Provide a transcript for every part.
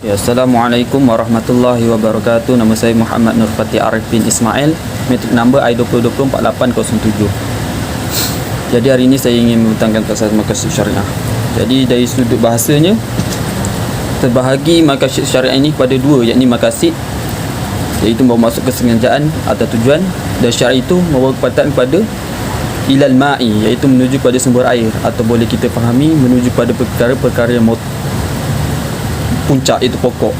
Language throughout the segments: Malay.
Ya, Assalamualaikum warahmatullahi wabarakatuh. Nama saya Muhammad Nurfati Arif bin Ismail. Metrik number I20204807. Jadi hari ini saya ingin membentangkan kasar maqasid syariah. Jadi dari sudut bahasanya, terbahagi maqasid syariah ini pada dua, yakni maqasid, iaitu membawa masuk kesengajaan atau tujuan, dan syariah itu membawa kepataan pada ilal ma'i, iaitu menuju pada sumber air, atau boleh kita fahami menuju pada perkara-perkara yang puncak, itu pokok.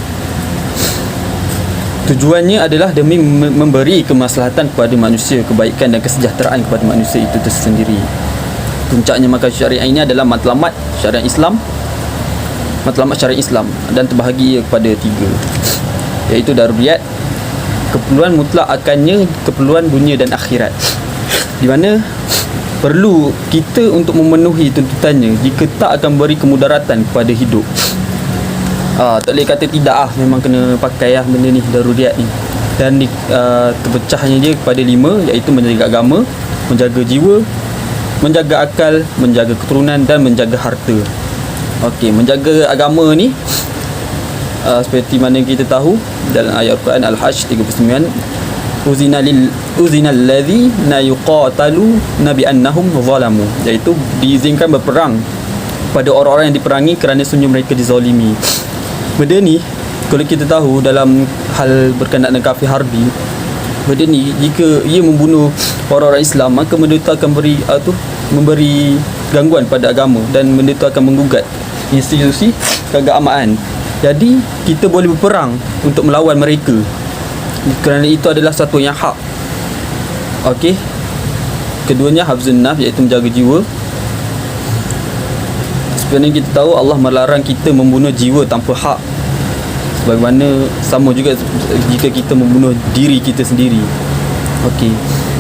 Tujuannya adalah demi memberi kemaslahatan kepada manusia, kebaikan dan kesejahteraan kepada manusia itu tersendiri. Puncaknya maqasid syariah ini adalah matlamat syariah Islam, dan terbahagi ia kepada tiga, iaitu daruriyat, keperluan mutlak akannya, keperluan dunia dan akhirat, di mana perlu kita untuk memenuhi tuntutannya. Jika tak, akan beri kemudaratan kepada hidup. Tak boleh kata tidak memang kena pakai benda ni, daruriyat ni. Dan terpecahnya dia kepada 5, iaitu menjaga agama, menjaga jiwa, menjaga akal, menjaga keturunan dan menjaga harta. Okey, menjaga agama ni seperti mana kita tahu dalam ayat Al-Quran Al-Hajj 39, uzina allazina yuqatalu nabi annahum zalamu, iaitu diizinkan berperang pada orang-orang yang diperangi kerana sungguh mereka dizalimi. Benda ni kalau kita tahu dalam hal berkenaan dengan kafir harbi, benda ni jika ia membunuh orang-orang Islam, maka benda itu akan memberi gangguan pada agama, dan benda itu akan menggugat institusi keagamaan. Jadi kita boleh berperang untuk melawan mereka, kerana itu adalah satu yang hak. Okey. Keduanya hafzun nafs, iaitu menjaga jiwa. Sebenarnya kita tahu Allah melarang kita membunuh jiwa tanpa hak, sebagaimana sama juga jika kita membunuh diri kita sendiri. Okey.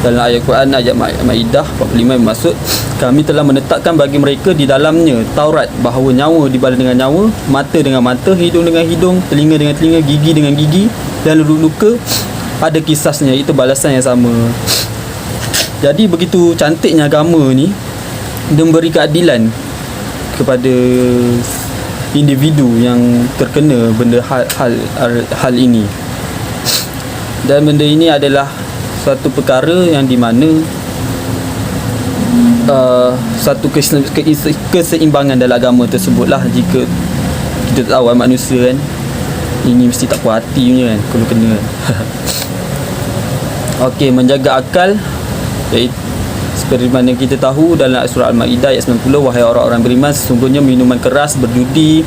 Dalam ayat Quran ayat Maidah 45 maksud, kami telah menetapkan bagi mereka di dalamnya Taurat bahawa nyawa dibalas dengan nyawa, mata dengan mata, hidung dengan hidung, telinga dengan telinga, gigi dengan gigi, dan luka ada kisasnya, itu balasan yang sama. Jadi begitu cantiknya agama ni, dia memberi keadilan kepada individu yang terkena benda hal ini. Dan benda ini adalah satu perkara yang di mana satu keseimbangan dalam agama tersebutlah. Jika kita tahu manusia kan, ini mesti tak puas hati punya kan kalau kena. Okey, menjaga akal, iaitu seperti mana kita tahu dalam surah Al-Maidah ayat 90, wahai orang-orang beriman, sesungguhnya minuman keras, berjudi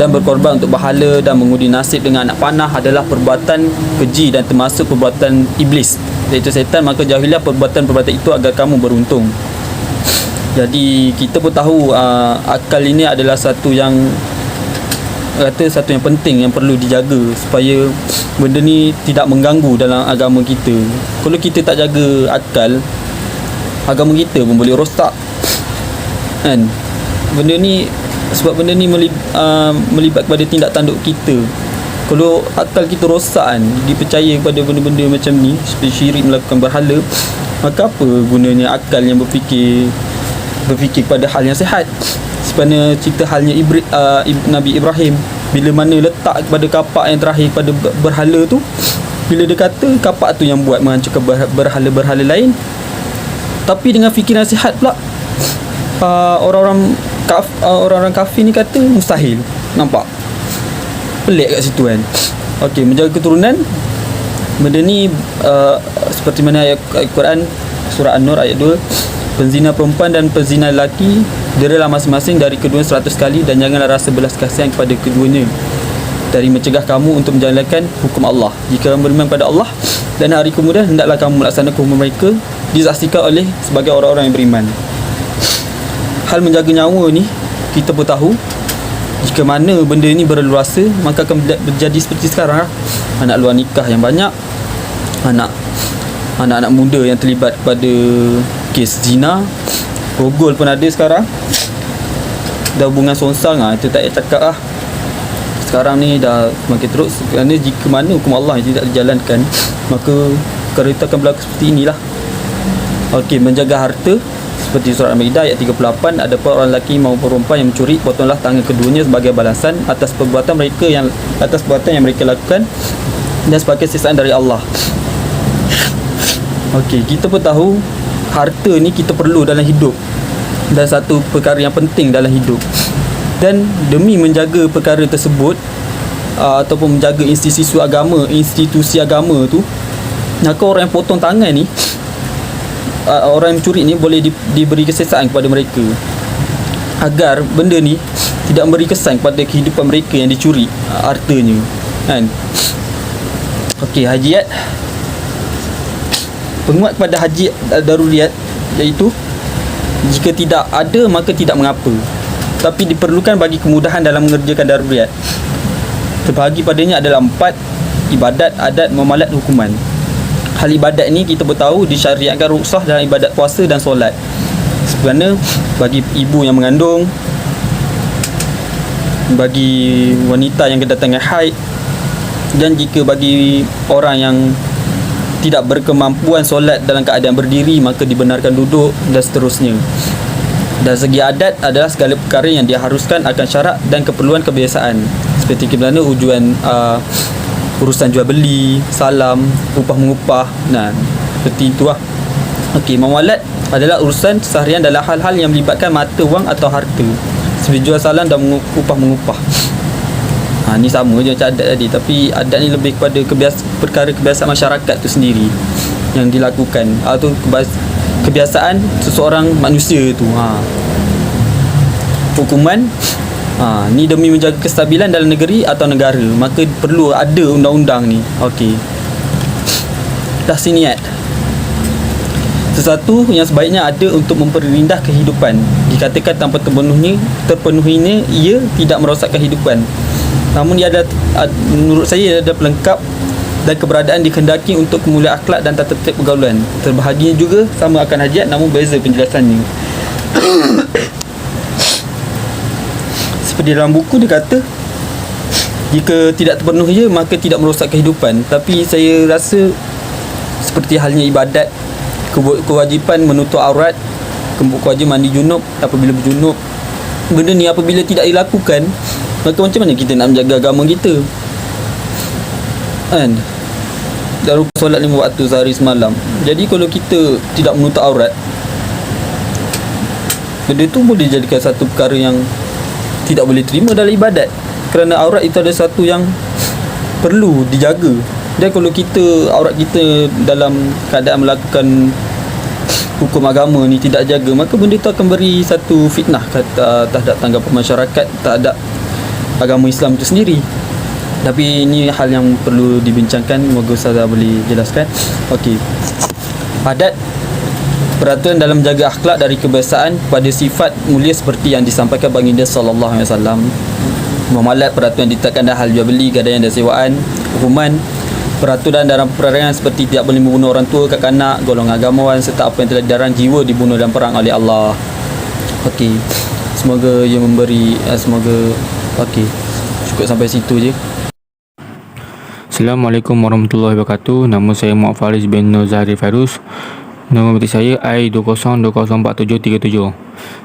dan berkorban untuk berhala dan mengundi nasib dengan anak panah adalah perbuatan keji dan termasuk perbuatan iblis, iaitu setan. Maka jauhilah perbuatan-perbuatan itu agar kamu beruntung. Jadi kita pun tahu akal ini adalah satu yang penting yang perlu dijaga, supaya benda ni tidak mengganggu dalam agama kita. Kalau kita tak jaga akal, agama kita pun boleh rosak kan. Benda ni, sebab benda ni melibat kepada tindak tanduk kita. Kalau akal kita rosak kan, dipercaya kepada benda-benda macam ni, seperti syirik, melakukan berhala, maka apa gunanya akal yang berfikir pada hal yang sihat. Sebenarnya cerita halnya Nabi Ibrahim, bila mana letak kepada kapak yang terakhir pada berhala tu, bila dia kata kapak tu yang buat menghancurkan berhala-berhala lain, tapi dengan fikiran sihat pula orang-orang kafir ni kata mustahil. Nampak pelik kat situ kan. Okey, menjaga keturunan, benda ni seperti mana ayat Al-Quran surah An-Nur ayat 2, penzina perempuan dan penzina lelaki deralah masing-masing dari kedua 100 kali, dan janganlah rasa belas kasihan kepada keduanya dari mencegah kamu untuk menjalankan hukum Allah. Jika kamu beriman pada Allah dan hari kemudian, hendaklah kamu melaksanakan hukum mereka, disaksikan oleh sebagai orang-orang yang beriman. Hal menjaga nyawa ni, kita pun tahu jika mana benda ni berleluasa, maka akan berjadi seperti sekarang lah. Anak luar nikah yang banyak, anak-anak muda yang terlibat pada kes zina, rogol pun ada sekarang. Dah hubungan songsang itu tak payah cakap lah. Sekarang ni dah semakin teruk, kerana jika mana hukum Allah yang tidak dijalankan, maka perkara itu akan berlaku seperti inilah. Okey, menjaga harta, Seperti surah Al-Maidah ayat 38, adapun orang lelaki maupun perempuan yang mencuri, potonglah tangan keduanya sebagai balasan atas perbuatan yang mereka lakukan dan sebagai sisaan dari Allah. Okey, kita pun tahu harta ni kita perlu dalam hidup dan satu perkara yang penting dalam hidup. Dan demi menjaga perkara tersebut ataupun menjaga institusi agama tu, maka orang yang potong tangan ni, orang yang mencuri ni boleh diberi kesesaan kepada mereka agar benda ni tidak memberi kesan kepada kehidupan mereka yang dicuri hartanya, kan. Okey, hajiat. Penguat kepada haji daruriyat, iaitu jika tidak ada maka tidak mengapa, tapi diperlukan bagi kemudahan dalam mengerjakan daruriyat. Terbahagi padanya adalah 4: ibadat, adat, muamalat, hukuman. Hal ibadat ni kita bertahu disyariatkan rukhsah dalam ibadat puasa dan solat. Sebenarnya bagi ibu yang mengandung, bagi wanita yang kedatangan haid, dan jika bagi orang yang tidak berkemampuan solat dalam keadaan berdiri, maka dibenarkan duduk dan seterusnya. Dan segi adat adalah segala perkara yang diharuskan akan syarak dan keperluan kebiasaan, seperti kerana urusan jual beli, salam, upah mengupah. Nah, seperti itulah. Okey, muamalat adalah urusan seharian dalam hal-hal yang melibatkan mata wang atau harta, seperti jual salam dan upah mengupah. Ni sama je macam adat tadi, tapi adat ni lebih kepada perkara kebiasaan masyarakat tu sendiri yang dilakukan, atau kebiasaan seseorang manusia tu. Hukuman, ni demi menjaga kestabilan dalam negeri atau negara, maka perlu ada undang-undang ni. Okey. Tahsiniat, sesuatu yang sebaiknya ada untuk memperindah kehidupan, dikatakan tanpa terpenuhinya ia tidak merosakkan kehidupan. Namun ia ada, menurut saya, ada pelengkap dan keberadaan dikehendaki untuk kemuliaan akhlak dan tata tertib pergaulan. Terbahaginya juga sama akan hajat, namun beza penjelasannya. Seperti dalam buku dia kata, jika tidak terpenuhi maka tidak merosak kehidupan. Tapi saya rasa seperti halnya ibadat, kewajipan menutup aurat, kewajipan mandi junub apabila berjunub, benda ni apabila tidak dilakukan, maka macam mana kita nak menjaga agama kita, kan? Dan solat 5 waktu sehari semalam. Jadi kalau kita tidak menutup aurat, benda tu boleh jadikan satu perkara yang tidak boleh terima dalam ibadat, kerana aurat itu adalah satu yang perlu dijaga. Dan kalau aurat kita dalam keadaan melakukan hukum agama ni tidak jaga, maka benda tu akan beri satu fitnah terhadap tanggapan masyarakat terhadap agama Islam itu sendiri. Tapi ini hal yang perlu dibincangkan. Moga Ustazah boleh jelaskan. Okey. Adat, peraturan dalam menjaga akhlak dari kebiasaan pada sifat mulia seperti yang disampaikan baginda sallallahu alaihi wasallam. Muamalat, peraturan ditetapkan dalam hal jual beli, gadaian dan sewaan. Hukuman, peraturan dalam peperangan seperti tidak boleh membunuh orang tua, kanak-kanak, golongan agamawan, serta apa yang telah dilarang jiwa dibunuh dalam perang oleh Allah. Okey. Semoga ia memberi okey. Cukup sampai situ je. Assalamualaikum warahmatullahi wabarakatuh. Nama saya Muhammad Faris bin Nur Zahri Fairuz. Nama berarti saya I20204737.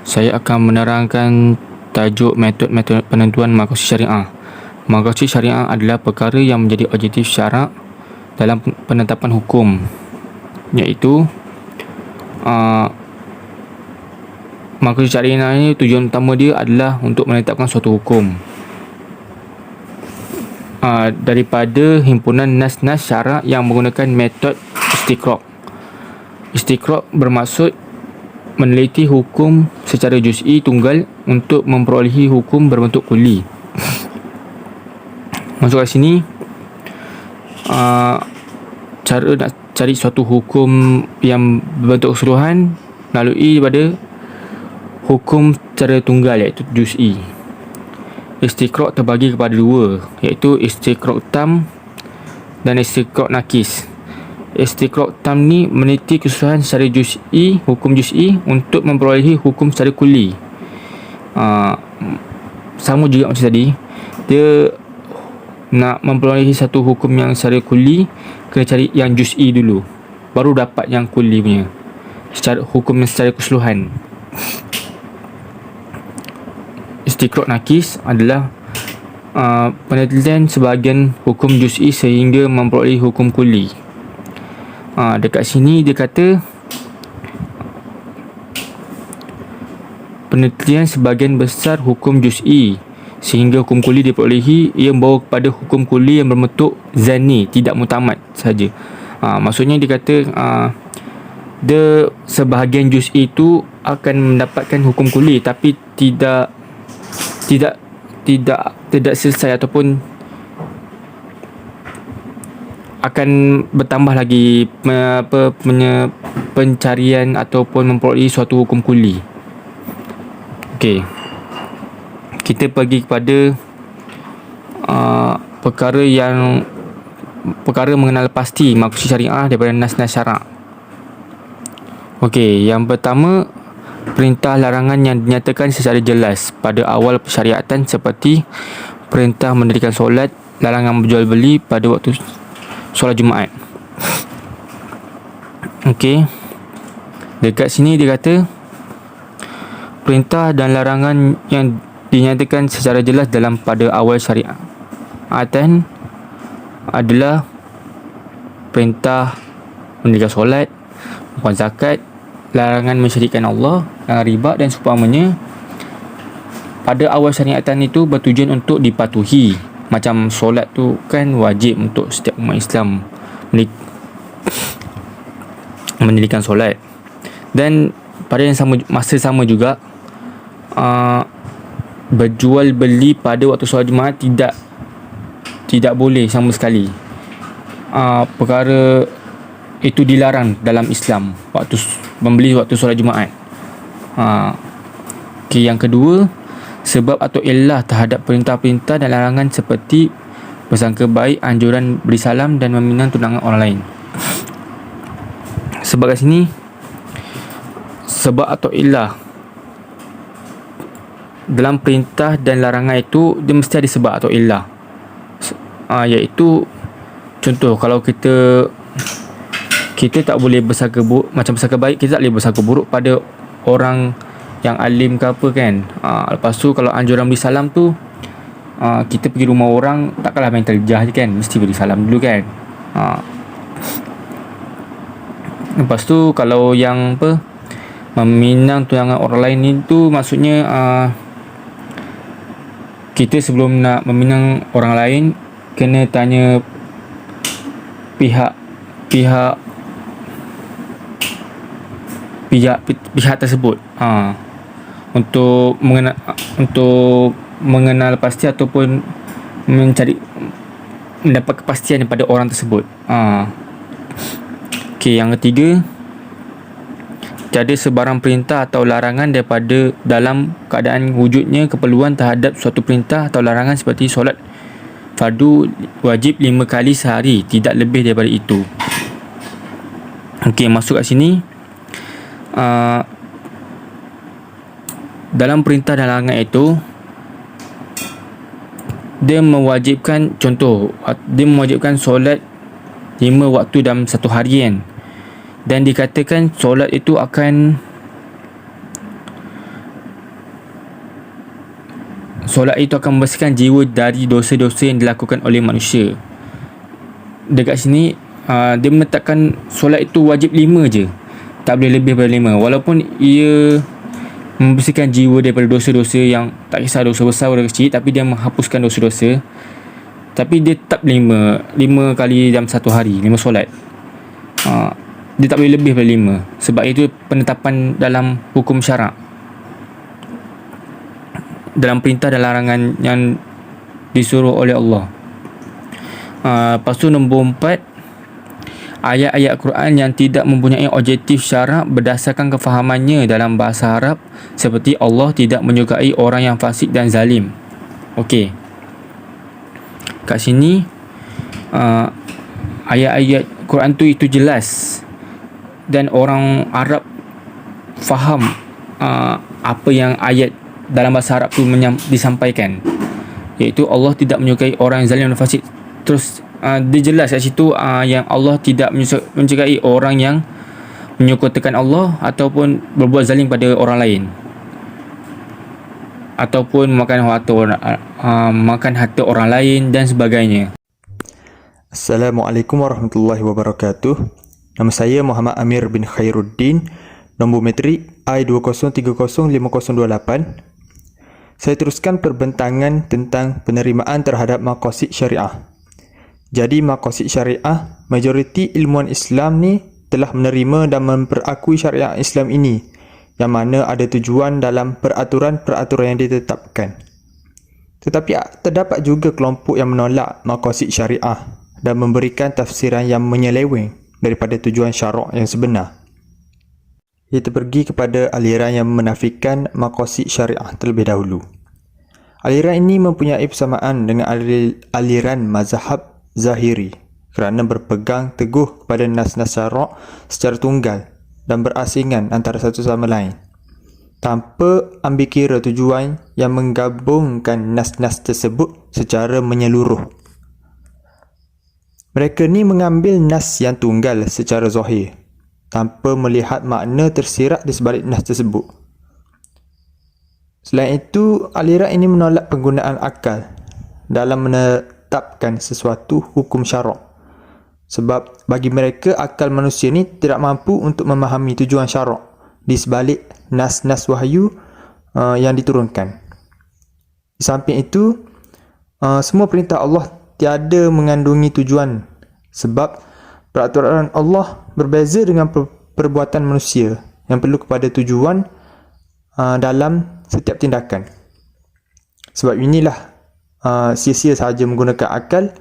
Saya akan menerangkan tajuk metod penentuan maqasid syariah. Maqasid syariah adalah perkara yang menjadi objektif syarak dalam penetapan hukum, iaitu maqasid syariah ini tujuan utama dia adalah untuk menetapkan suatu hukum daripada himpunan nas-nas syarak yang menggunakan metod istiqra'. Istiqra' bermaksud meneliti hukum secara juz'i tunggal untuk memperolehi hukum berbentuk kuli. Masuk kat sini, cara nak cari suatu hukum yang berbentuk keseluruhan melalui pada hukum secara tunggal, iaitu juz'i. Istiqra' terbagi kepada dua, iaitu istiqra' tam dan istiqra' nakis. Istiqra' tam ni meneliti keseluruhan secara juz'i, hukum juz'i untuk memperolehi hukum secara kuli. Sama juga macam tadi, dia nak memperolehi satu hukum yang secara kuli, kena cari yang juz'i dulu, baru dapat yang kuli punya. secara keseluruhan. Istiqra' nakis adalah penelitian sebahagian hukum juz'i sehingga memperoleh hukum kulli. Dekat sini dia kata penelitian sebahagian besar hukum juz'i sehingga hukum kulli diperolehi, ia membawa kepada hukum kulli yang berbentuk zanni, tidak mutamat saja. Maksudnya dia kata dia sebahagian juz'i itu akan mendapatkan hukum kulli tapi tidak selesai ataupun akan bertambah lagi pencarian ataupun memperolehi suatu hukum kulli. Okey, kita pergi kepada perkara mengenal pasti maksud syariah daripada nas-nas syarak. Okey, yang pertama, perintah larangan yang dinyatakan secara jelas pada awal persyariatan seperti perintah mendirikan solat, larangan berjual beli pada waktu solat Jumaat. Okey, dekat sini dia kata perintah dan larangan yang dinyatakan secara jelas dalam pada awal syariatan adalah perintah mendirikan solat, bukan zakat, larangan mensyirikkan Allah, larangan riba dan seumpamanya. Pada awal syariatan itu bertujuan untuk dipatuhi. Macam solat tu kan wajib untuk setiap umat Islam mendirikan solat. Dan pada masa sama juga berjual beli pada waktu solat Jumaat tidak boleh sama sekali. Perkara itu dilarang dalam Islam, waktu membeli waktu solat Jumaat. Okay, yang kedua, sebab atau illah terhadap perintah-perintah dan larangan seperti bersangka baik, anjuran beri salam dan meminang tunangan orang lain. Sebab kat sini, sebab atau illah dalam perintah dan larangan itu dia mesti ada sebab atau illah. Iaitu contoh, kalau kita tak boleh bersangka buruk, macam bersangka baik, kita tak boleh bersangka buruk pada orang yang alim ke apa kan. Lepas tu kalau anjuran beri salam tu, kita pergi rumah orang takkanlah main terjah je kan, mesti beri salam dulu kan. Lepas tu kalau yang meminang tunangan orang lain ni tu maksudnya kita sebelum nak meminang orang lain kena tanya pihak tersebut untuk mengenal pasti ataupun mendapat kepastian daripada orang tersebut. Okey, yang ketiga, tiada sebarang perintah atau larangan daripada dalam keadaan wujudnya keperluan terhadap suatu perintah atau larangan seperti solat fardu wajib 5 kali sehari, tidak lebih daripada itu. Okey, masuk kat sini. Dalam perintah dan larangan itu dia mewajibkan, contoh, dia mewajibkan solat 5 waktu dalam satu harian, dan dikatakan solat itu akan membersihkan jiwa dari dosa-dosa yang dilakukan oleh manusia. Dekat sini dia menetapkan solat itu wajib 5 je, tak boleh lebih daripada 5, walaupun ia membersihkan jiwa daripada dosa-dosa yang tak kisah dosa besar atau kecil, tapi dia menghapuskan dosa-dosa. Tapi dia tetap 5 kali dalam satu hari, 5 solat. Dia tak boleh lebih daripada 5, sebab itu penetapan dalam hukum syarak, dalam perintah dan larangan yang disuruh oleh Allah. Lepas tu nombor 4, ayat-ayat Quran yang tidak mempunyai objektif syarak berdasarkan kefahamannya dalam bahasa Arab, seperti Allah tidak menyukai orang yang fasik dan zalim. Okey, kat sini ayat-ayat Quran tu itu jelas, dan orang Arab faham apa yang ayat dalam bahasa Arab tu disampaikan, iaitu Allah tidak menyukai orang yang zalim dan fasik. Terus dia jelas kat situ yang Allah tidak menyukai orang menyekutukan Allah ataupun berbuat zalim pada orang lain, ataupun makan harta orang lain dan sebagainya. Assalamualaikum warahmatullahi wabarakatuh. Nama saya Muhammad Amir bin Khairuddin. Nombor metrik I20305028. Saya teruskan perbentangan tentang penerimaan terhadap maqasid syariah. Jadi maqasid syariah, majoriti ilmuwan Islam ni telah menerima dan memperakui syariah Islam ini, yang mana ada tujuan dalam peraturan-peraturan yang ditetapkan. Tetapi terdapat juga kelompok yang menolak maqasid syariah dan memberikan tafsiran yang menyeleweng daripada tujuan syarak yang sebenar. Kita pergi kepada aliran yang menafikan maqasid syariah terlebih dahulu. Aliran ini mempunyai persamaan dengan aliran mazhab Zahiri kerana berpegang teguh kepada nas-nas syarak secara tunggal dan berasingan antara satu sama lain, tanpa ambil kira tujuan yang menggabungkan nas-nas tersebut secara menyeluruh. Mereka ni mengambil nas yang tunggal secara zahir, tanpa melihat makna tersirat di sebalik nas tersebut. Selain itu, aliran ini menolak penggunaan akal dalam menetapkan sesuatu hukum syarak. Sebab bagi mereka, akal manusia ni tidak mampu untuk memahami tujuan syarak di sebalik nas-nas wahyu yang diturunkan. Di samping itu, semua perintah Allah tiada mengandungi tujuan, sebab peraturan Allah berbeza dengan perbuatan manusia yang perlu kepada tujuan dalam setiap tindakan. Sebab inilah sia-sia sahaja menggunakan akal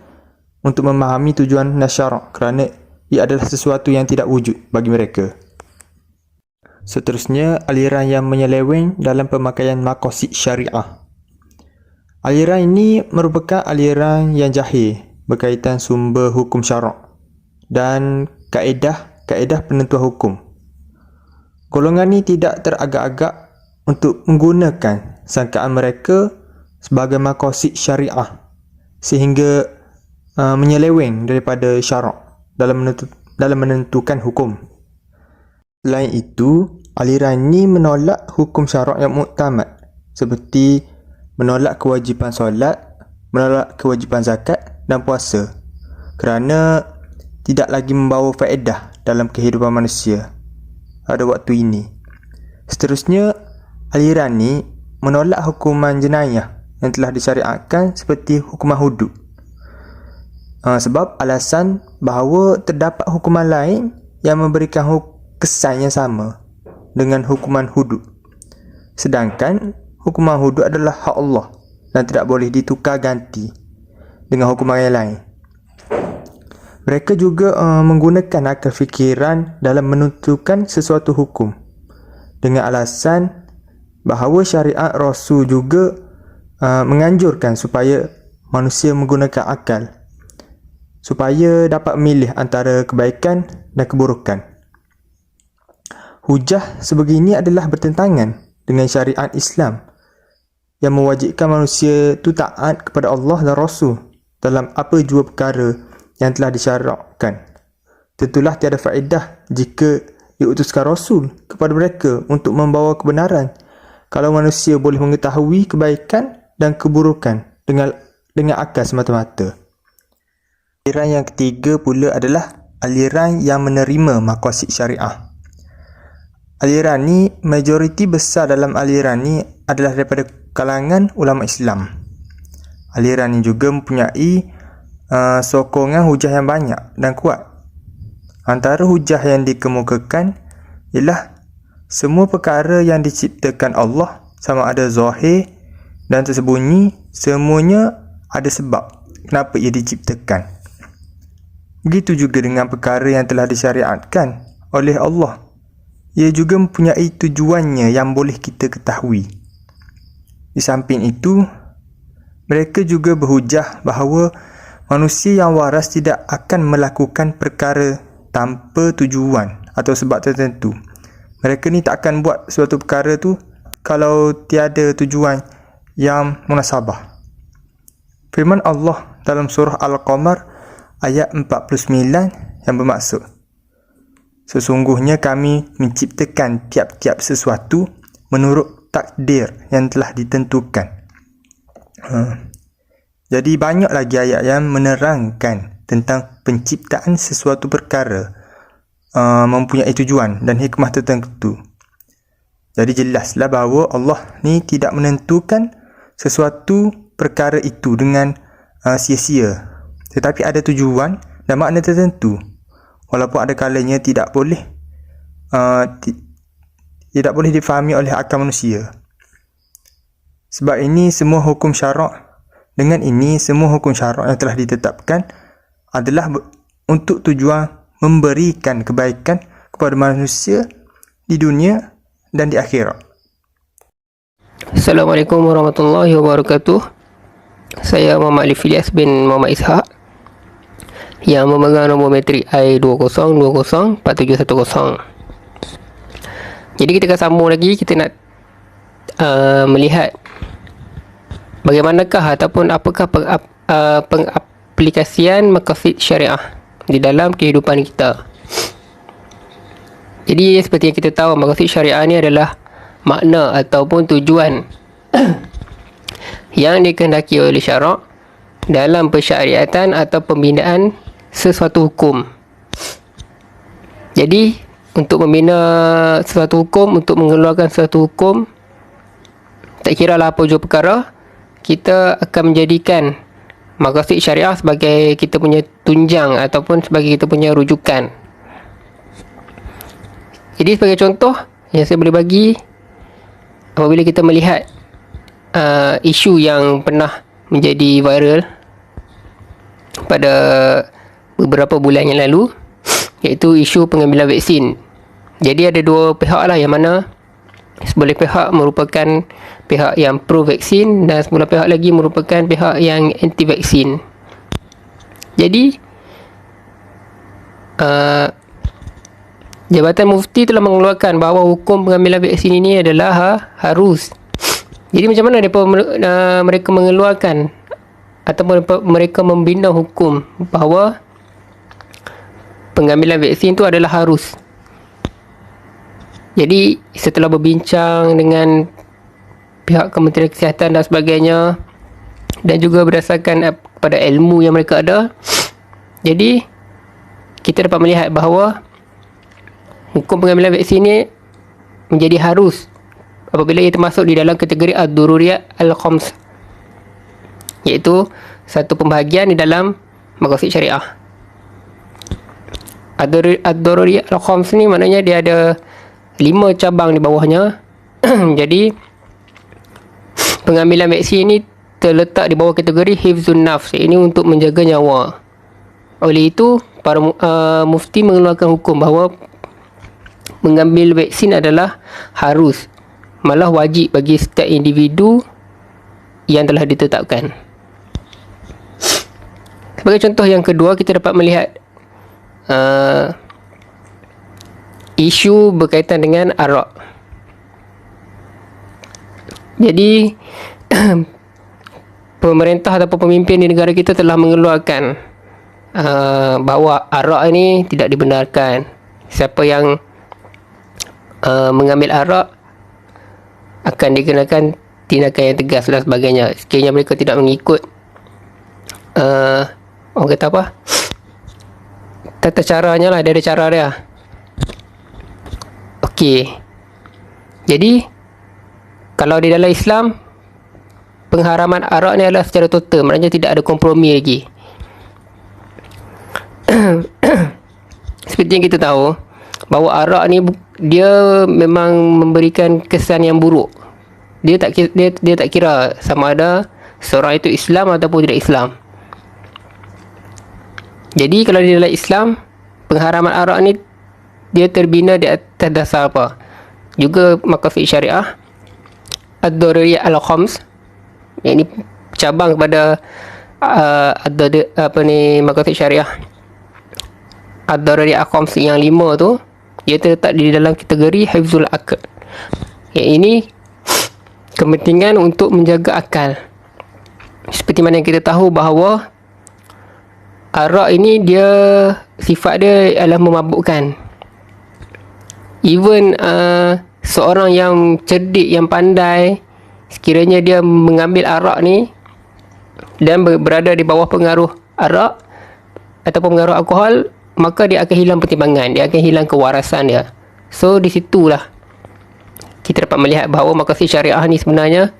untuk memahami tujuan nasyarak, kerana ia adalah sesuatu yang tidak wujud bagi mereka. Seterusnya, aliran yang menyeleweng dalam pemakaian maqasid syariah. Aliran ini merupakan aliran yang jahil berkaitan sumber hukum syarak dan kaedah penentuan hukum. Golongan ini tidak teragak-agak untuk menggunakan sangkaan mereka sebagai maqasid syariah sehingga menyeleweng daripada syarak dalam menentukan hukum. Selain itu, aliran ini menolak hukum syarak yang muktamad, seperti menolak kewajipan solat, menolak kewajipan zakat dan puasa, kerana tidak lagi membawa faedah dalam kehidupan manusia pada waktu ini. Seterusnya, aliran ini menolak hukuman jenayah yang telah disyariatkan seperti hukuman hudud. Sebab alasan bahawa terdapat hukuman lain yang memberikan kesan yang sama dengan hukuman hudud. Sedangkan hukuman hudud adalah hak Allah dan tidak boleh ditukar ganti dengan hukuman yang lain. Mereka juga menggunakan akal fikiran dalam menentukan sesuatu hukum dengan alasan bahawa syariat Rasul juga menganjurkan supaya manusia menggunakan akal supaya dapat memilih antara kebaikan dan keburukan. Hujah sebegini adalah bertentangan dengan syariat Islam yang mewajibkan manusia itu taat kepada Allah dan Rasul dalam apa jua perkara yang telah disyarakkan. Tentulah tiada faedah jika diutuskan Rasul kepada mereka untuk membawa kebenaran kalau manusia boleh mengetahui kebaikan dan keburukan dengan akal semata-mata. Aliran yang ketiga pula adalah aliran yang menerima maqasid syariah. Aliran ni, majoriti besar dalam aliran ni adalah daripada kalangan ulama Islam. Aliran ini juga mempunyai sokongan hujah yang banyak dan kuat. Antara hujah yang dikemukakan ialah semua perkara yang diciptakan Allah, sama ada zahir dan tersembunyi, semuanya ada sebab kenapa ia diciptakan. Begitu juga dengan perkara yang telah disyariatkan oleh Allah. Ia juga mempunyai tujuannya yang boleh kita ketahui. Di samping itu, mereka juga berhujah bahawa manusia yang waras tidak akan melakukan perkara tanpa tujuan atau sebab tertentu. Mereka ni tak akan buat suatu perkara tu kalau tiada tujuan yang munasabah. Firman Allah dalam surah Al-Qamar ayat 49 yang bermaksud, Sesungguhnya kami menciptakan tiap-tiap sesuatu menurut takdir yang telah ditentukan. Jadi banyak lagi ayat yang menerangkan tentang penciptaan sesuatu perkara mempunyai tujuan dan hikmah tertentu. Jadi jelaslah bahawa Allah ni tidak menentukan sesuatu perkara itu dengan sia-sia, tetapi ada tujuan dan makna tertentu. Walaupun ada kalanya tidak boleh difahami oleh akal manusia. Sebab ini semua hukum syarak yang telah ditetapkan adalah untuk tujuan memberikan kebaikan kepada manusia di dunia dan di akhirat. Assalamualaikum warahmatullahi wabarakatuh. Saya Muhammad Alif Ilyas bin Muhammad Ishaq yang memegang nombor metrik I20204710. Jadi kita akan sambung lagi. Kita nak melihat bagaimanakah ataupun apakah pengaplikasian maqasid syariah di dalam kehidupan kita. Jadi seperti yang kita tahu, maqasid syariah ni adalah makna ataupun tujuan yang dikehendaki oleh syarak dalam pensyariatan atau pembinaan sesuatu hukum. Jadi untuk membina sesuatu hukum, untuk mengeluarkan sesuatu hukum, tak kira lah apa jua perkara, kita akan menjadikan maqasid syariah sebagai kita punya tunjang ataupun sebagai kita punya rujukan. Jadi sebagai contoh yang saya boleh bagi, apabila kita melihat isu yang pernah menjadi viral pada beberapa bulan yang lalu, iaitu isu pengambilan vaksin. Jadi ada dua pihak lah, yang mana sebelah pihak merupakan pihak yang pro vaksin dan sebelah pihak lagi merupakan pihak yang anti vaksin. Jadi Jabatan Mufti telah mengeluarkan bahawa hukum pengambilan vaksin ini adalah harus. Jadi macam mana mereka mengeluarkan ataupun mereka membina hukum bahawa pengambilan vaksin itu adalah harus? Jadi setelah berbincang dengan pihak Kementerian Kesihatan dan sebagainya, dan juga berdasarkan pada ilmu yang mereka ada, jadi kita dapat melihat bahawa hukum pengambilan vaksin ini menjadi harus apabila ia termasuk di dalam kategori ad-daruriyat al-khams, iaitu satu pembahagian di dalam maqasid syariah. Ad-daruriyat al-khams ni maknanya dia ada 5 cabang di bawahnya. Jadi pengambilan vaksin ini terletak di bawah kategori hifzun nafs, ini untuk menjaga nyawa. Oleh itu para mufti mengeluarkan hukum bahawa mengambil vaksin adalah harus, malah wajib bagi setiap individu yang telah ditetapkan. Sebagai contoh yang kedua, kita dapat melihat isu berkaitan dengan arak. Jadi pemerintah ataupun pemimpin di negara kita telah mengeluarkan bahawa arak ini tidak dibenarkan. Siapa yang mengambil arak akan dikenakan tindakan yang tegas dan sebagainya. Sekiranya mereka tidak mengikut orang kata apa, tata caranya lah, dia ada cara dia. Okey, jadi kalau di dalam Islam, pengharaman arak ni adalah secara total, maknanya tidak ada kompromi lagi. Seperti yang kita tahu bahawa arak ni dia memang memberikan kesan yang buruk. Dia tak kira sama ada seorang itu Islam ataupun tidak Islam. Jadi kalau di dalam Islam, pengharaman arak ni dia terbina di atas dasar apa? Juga maqasid syariah ad-daruriyat al-khams, yang ini cabang kepada maqasid syariah ad-daruriyat al-khams yang 5 tu, ia terletak di dalam kategori hifzul aql. Yang ini kepentingan untuk menjaga akal. Seperti mana yang kita tahu bahawa arak ini dia sifat dia adalah memabukkan. even seorang yang cerdik, yang pandai, sekiranya dia mengambil arak ni dan berada di bawah pengaruh arak ataupun pengaruh alkohol, maka dia akan hilang pertimbangan, dia akan hilang kewarasan dia. So di situlah kita dapat melihat bahawa maqasid syariah ni sebenarnya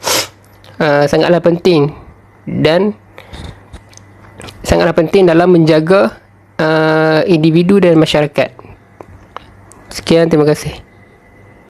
sangatlah penting dan sangatlah penting dalam menjaga individu dan masyarakat. Sekian, terima kasih.